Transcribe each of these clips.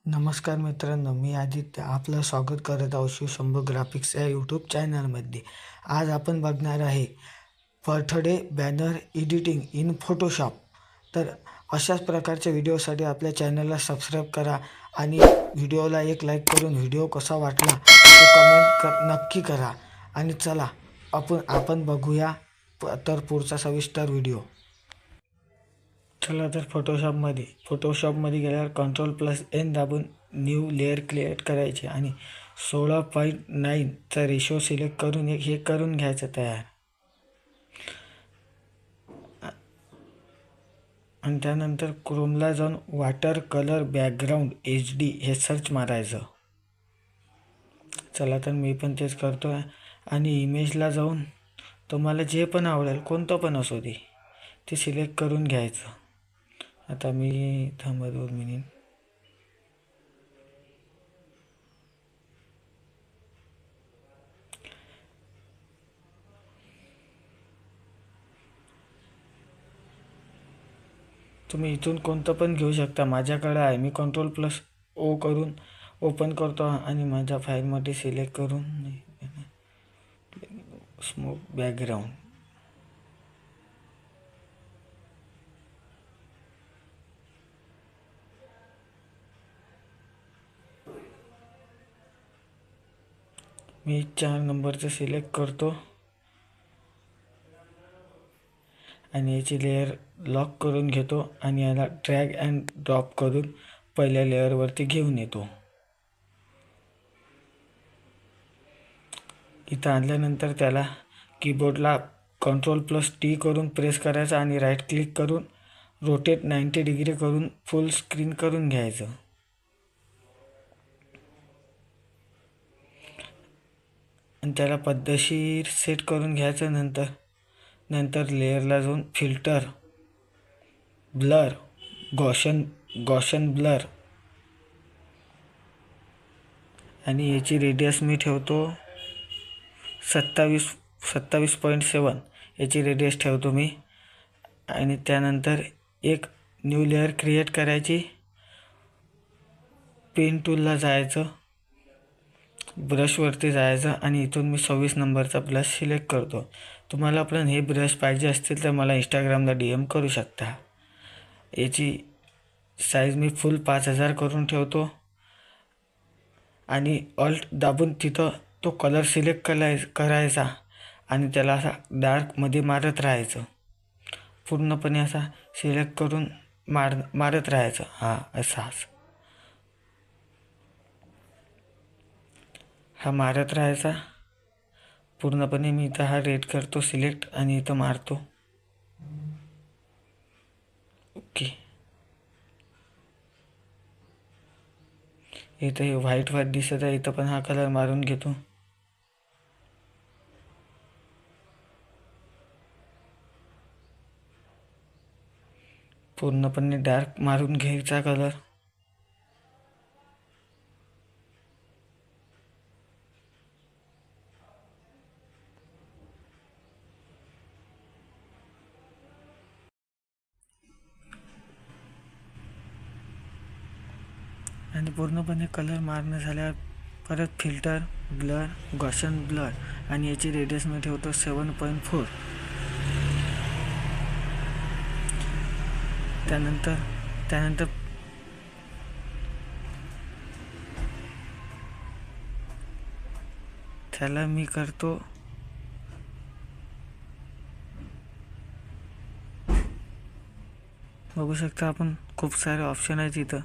नमस्कार मित्रांनो, मी आदित्य आपलं स्वागत करत आहोत शिवशंभो ग्राफिक्स या यूट्यूब चॅनलमध्ये. आज आपण बघणार आहे birthday banner editing in Photoshop. तर अशाच प्रकारच्या व्हिडिओसाठी आपल्या चॅनलला सबस्क्राईब करा आणि व्हिडिओला एक लाईक करून व्हिडिओ कसा वाटला ते कमेंट नक्की करा. आणि चला आपण बघूया तर पुढचा सविस्तर व्हिडिओ. चला तर फोटोशॉपमध्ये गेल्यावर Ctrl+N दाबून न्यू लेअर क्रिएट करायचे आणि 16:9चा रेशो सिलेक्ट करून हे करून घ्यायचं तयार. आणि त्यानंतर क्रोमला जाऊन वॉटर कलर बॅकग्राऊंड HD हे सर्च मारायचं. चला तर मी पण तेच करतो आहे. आणि इमेजला जाऊन तुम्हाला जे पण आवडेल कोणतं पण असू दे ते सिलेक्ट करून घ्यायचं. आता मी थांबा 2 मिनिट. तुम्ही इथून कोणतं पण घेऊ शकता. माझ्याकडे आहे, मी Ctrl+O करून ओपन करतो आणि माझ्या फाईलमध्ये सिलेक्ट करून स्मोक बॅकग्राऊंड. मी 4 नंबरचं सिलेक्ट करतो आणि याची लेअर लॉक करून घेतो आणि याला ड्रॅग अँड ड्रॉप करून पहिल्या लेअरवरती घेऊन येतो. इथं आणल्यानंतर त्याला कीबोर्डला Ctrl+T करून प्रेस करायचं आणि राईट क्लिक करून रोटेट 90 डिग्री करून फुल स्क्रीन करून घ्यायचं. आणि त्याला पद्धतशीर सेट करून घ्यायचं. नंतर लेअरला जाऊन फिल्टर, ब्लर, गॉशन ब्लर आणि याची रेडियस मी ठेवतो 27.7 याची रेडियस ठेवतो मी. आणि त्यानंतर एक न्यू लेअर क्रिएट करायची. पेन टूलला जायचं, ब्रशवरती जायचं आणि इथून मी 26 नंबरचा ब्रश सिलेक्ट करतो. तुम्हाला पण हे ब्रश पाहिजे असतील तर मला इंस्टाग्रामला DM करू शकता. याची साईज मी फुल 5000 करून ठेवतो आणि ऑल्ट दाबून तिथं तो कलर सिलेक्ट करायचा आणि त्याला असा डार्कमध्ये मारत राहायचं. पूर्णपणे असा सिलेक्ट करून मारत राहायचं. हा मारत राहायचा पूर्णपणे. मी इथं हा रेड करतो सिलेक्ट आणि इथं मारतो. ओके. इथं हे व्हाईट दिसत आहे, इथं पण हा कलर मारून घेतो. पूर्णपणे डार्क मारून घ्यायचा कलर. आणि पूर्णपणे कलर मारणं झाल्यावर परत फिल्टर, ब्लर, गॉशन ब्लर आणि याची रेडियस मी ठेवतो 7.4. त्यानंतर त्याला मी करतो बघू शकता आपण खूप सारे ऑप्शन आहेत इथं.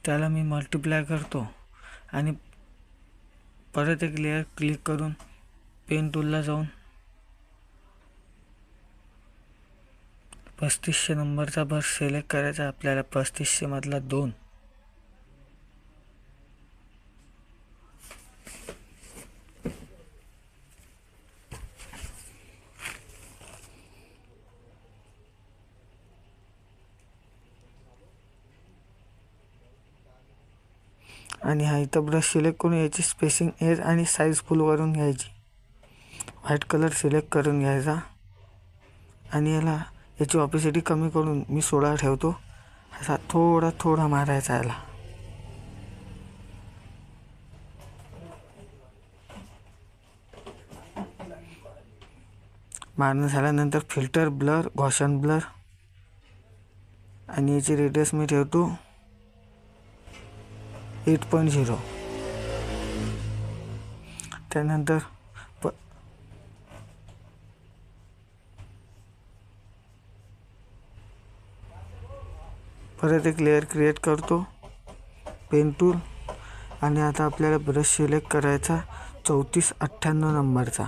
त्याला मी मल्टिप्लाय करतो आणि परत एक लेअर क्लिक करून पेन टूलला जाऊन 3500 नंबरचा ब्रश सिलेक्ट करायचा आपल्याला. 3500 मधला 2. आणि हा इथं ब्रश सिलेक्ट करून याची स्पेसिंग एज आणि साईज फुल करून घ्यायची. व्हाईट कलर सिलेक्ट करून घ्यायचा आणि याची ऑपेसिटी कमी करून मी 16 ठेवतो. असा थोडा थोडा मारायचा याला. मारणं झाल्यानंतर फिल्टर, ब्लर, गॉशन ब्लर आणि याची रेडियस मी ठेवतो 8.0. त्यानंतर परत एक लेअर क्रिएट करतो, पेन टूल. आणि आता आपल्याला ब्रश सिलेक्ट करायचा 3498 नंबरचा.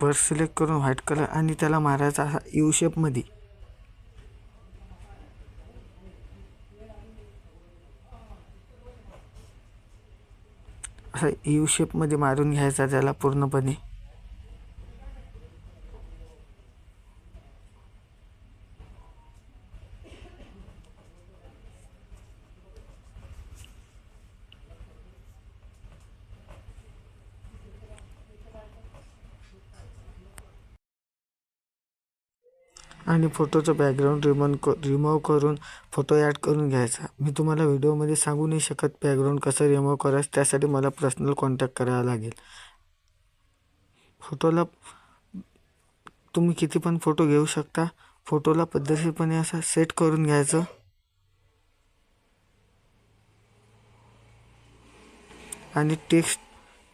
ब्रश सिलेक्ट करून व्हाईट कलर आणि त्याला मारायचा असा यू शेपमध्ये. असा यू शेपमध्ये मारून घ्यायचा त्याला पूर्णपणे. आणि फोटोचं बॅकग्राऊंड रिमूव्ह करून फोटो ॲड करून घ्यायचा. मी तुम्हाला व्हिडिओमध्ये सांगू नाही शकत बॅकग्राऊंड कसं रिमूव्ह करायचं, त्यासाठी मला पर्सनल कॉन्टॅक्ट करावा लागेल. फोटोला तुम्ही किती पण फोटो घेऊ शकता. फोटोला पद्धतशीरपणे असं सेट करून घ्यायचं. आणि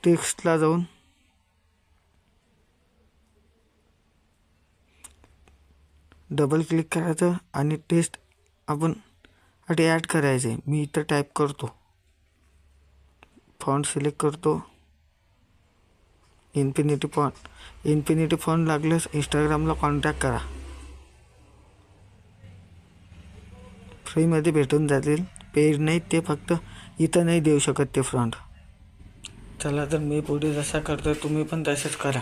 टेक्स्टला जाऊन डबल क्लिक करायचं आणि टेक्स्ट आपण ॲड करायचे. मी इथं टाईप करतो, फॉन्ट सिलेक्ट करतो, इन्फिनिटी फॉन्ट लागल्यास इंस्टाग्रामला कॉन्टॅक्ट करा, फ्रीमध्ये भेटून जातील. पेड नाही, ते फक्त इथं नाही देऊ शकत ते फॉन्ट. चला तर मी पुढे जसा करतो तुम्ही पण तसेच करा.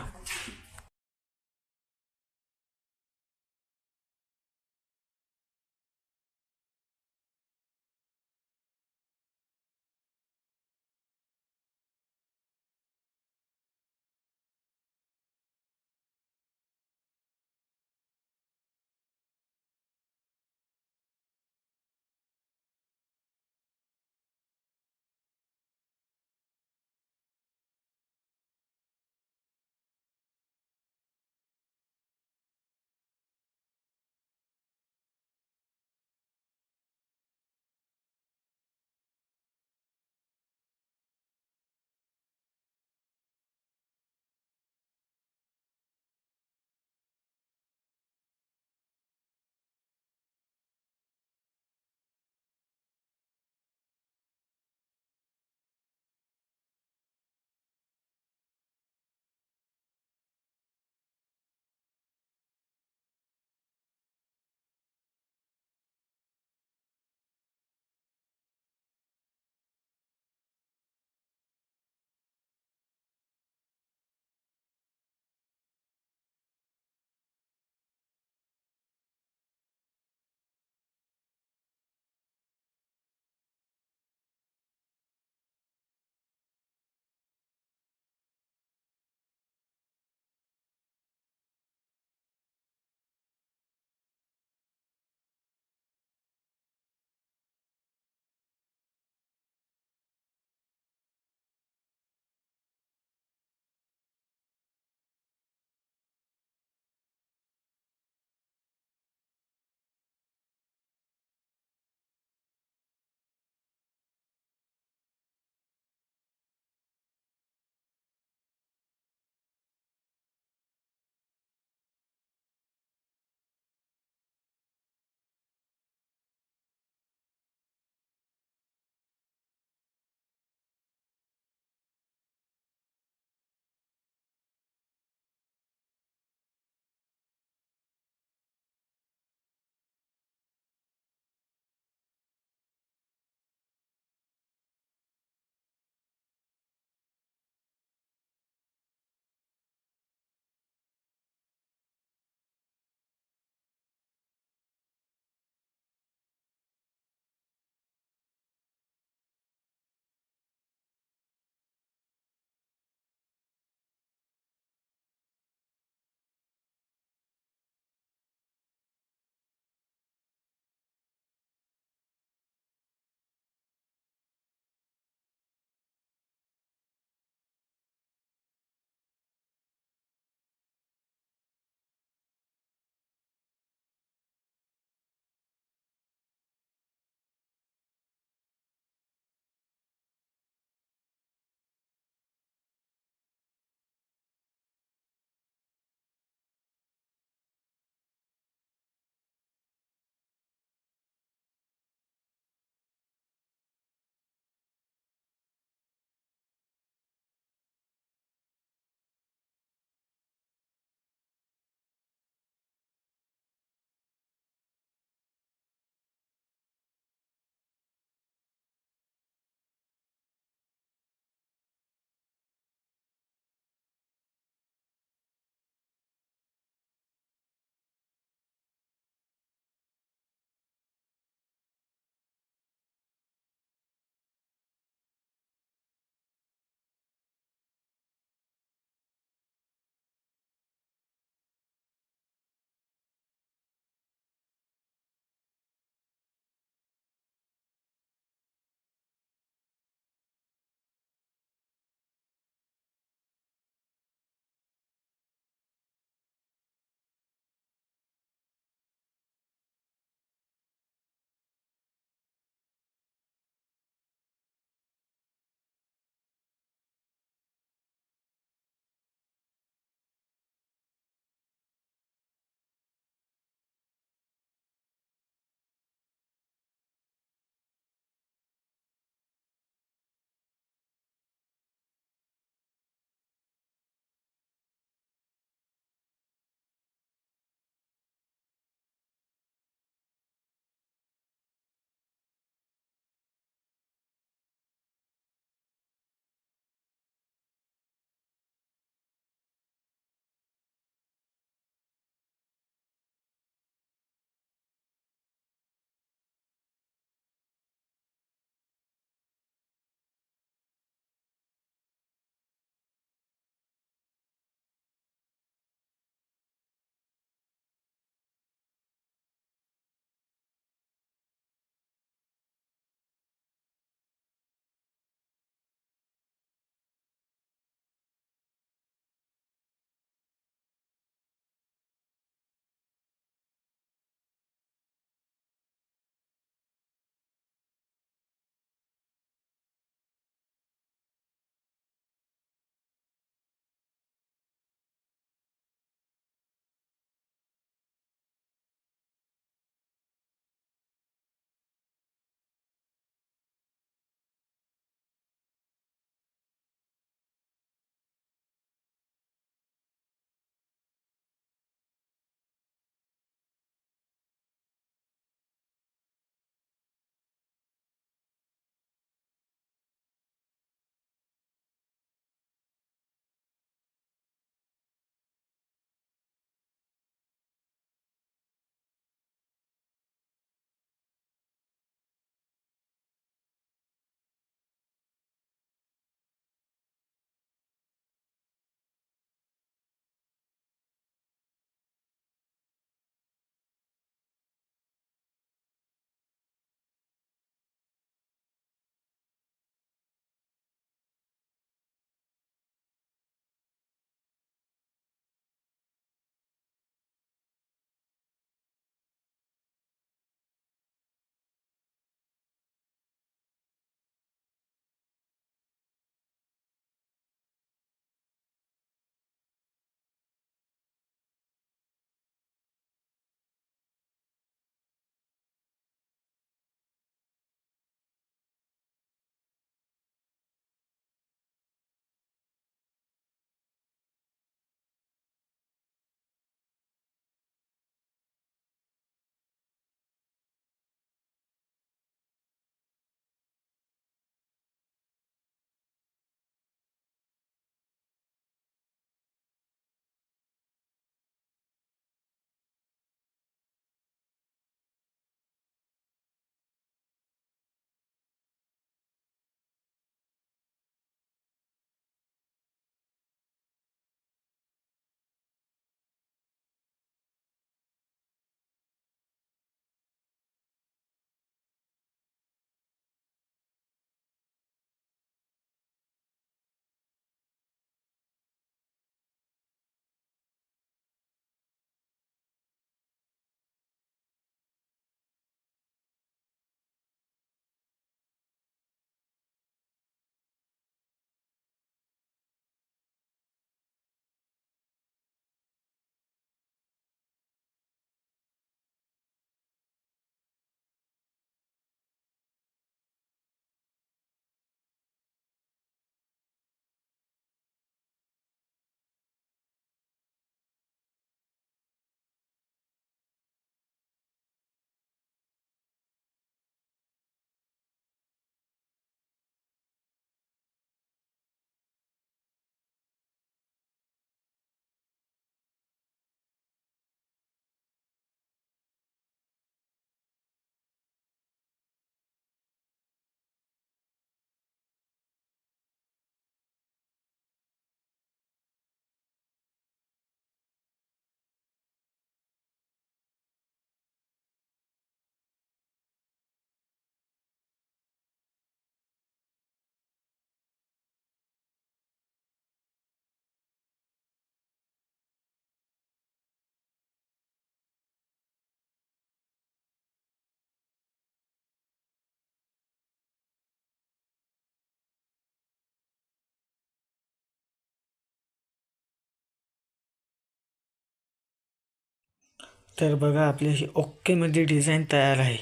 तर बघा आपली अशी ओकेमध्ये डिझाईन तयार आहे.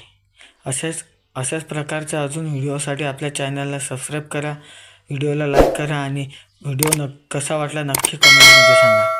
अशाच प्रकारच्या अजून व्हिडिओसाठी आपल्या चॅनलला सबस्क्राईब करा, व्हिडिओला लाईक करा आणि व्हिडिओ कसा वाटला नक्की कमेंटमध्ये सांगा.